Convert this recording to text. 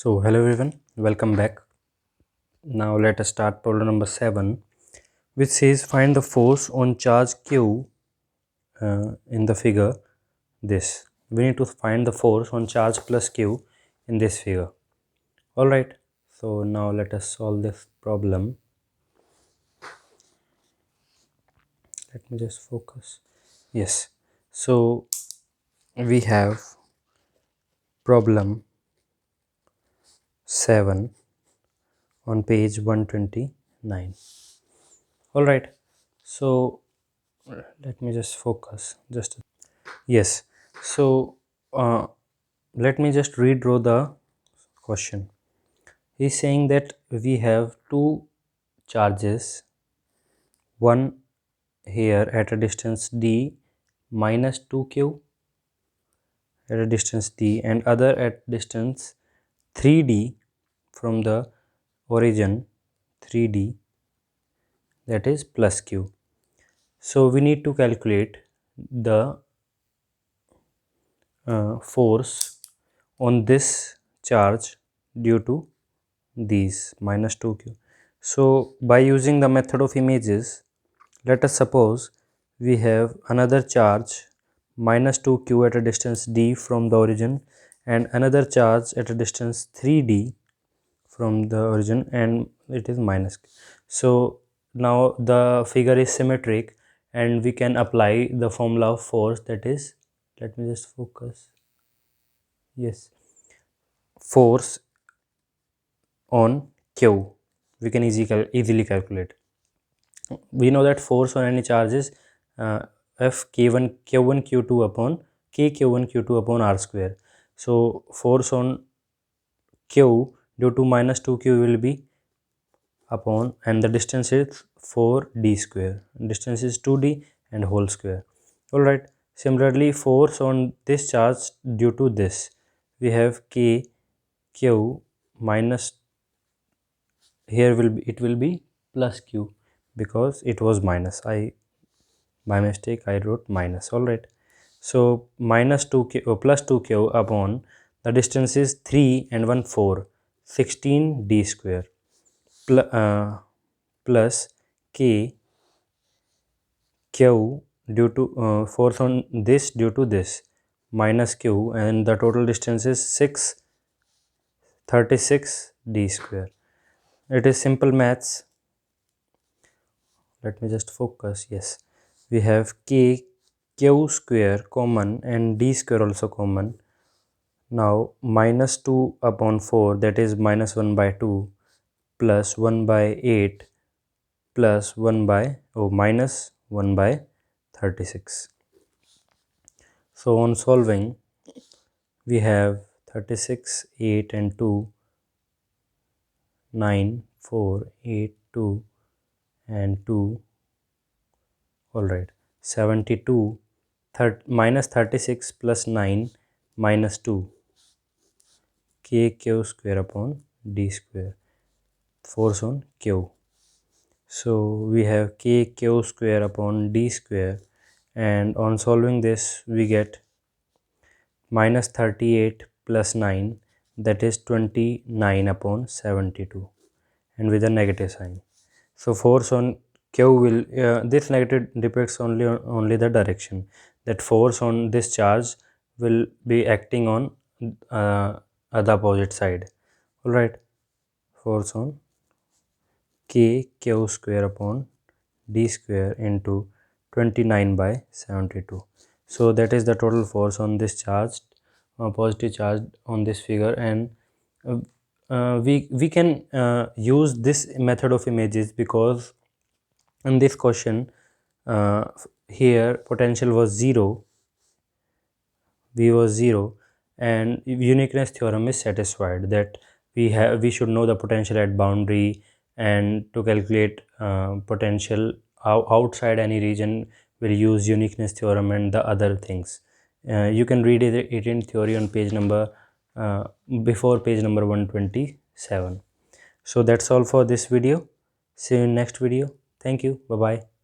So hello everyone, welcome back. Now let us start problem number 7, which says find the force on charge Q in the figure this. We need to find the force on charge plus Q in this figure. Alright, so now let us solve this problem. Let me just focus. Yes, so we have problem 7 on page 129. Alright, so let me just focus. Yes, so let me just redraw the question. He's saying that we have two charges, one here at a distance d minus 2q at a distance d and other at distance 3d from the origin 3d, that is plus q. So we need to calculate the force on this charge due to these minus 2q. So by using the method of images, let us suppose we have another charge minus 2q at a distance d from the origin and another charge at a distance 3d from the origin and it is minus q. So now the figure is symmetric and we can apply the formula of force, that is, let me just focus. Yes, force on q we can easily calculate. We know that force on any charge is f k1 q1 q2 upon k q1 q2 upon r square. So force on q due to minus 2q will be upon, and the distance is 4d square, distance is 2d and whole square. All right, similarly force on this charge due to this, we have k q minus, here it will be plus q because it was minus, by mistake I wrote minus. All right, so minus 2q plus 2q upon the distance is 3 and 1 4, 16d square plus k q due to force on this due to this minus q, and the total distance is 36d square. It is simple maths. Let me just focus. Yes, we have k q square common and d square also common. Now minus 2 upon 4, that is minus 1 by 2 plus 1 by 8 plus 1 by minus 1 by 36. So on solving, we have 36, 8 and 2, 9, 4, 8, 2 and 2. Alright, 72 minus 36 plus 9 minus 2, k q square upon d square, force on q. So we have k q square upon d square, and on solving this we get minus 38 plus 9, that is 29 upon 72, and with a negative sign. So force on q will this negative depicts only the direction, that force on this charge will be acting on the opposite side. All right, force on k q square upon d square into 29 by 72. So that is the total force on this charge, positive charge on this figure, and we can use this method of images because in this question here potential was 0, v was 0, and uniqueness theorem is satisfied, that we should know the potential at boundary, and to calculate potential outside any region we'll use uniqueness theorem and the other things. You can read it in theory on page number before page number 127. So that's all for this video. See you in next video. Thank you. Bye bye.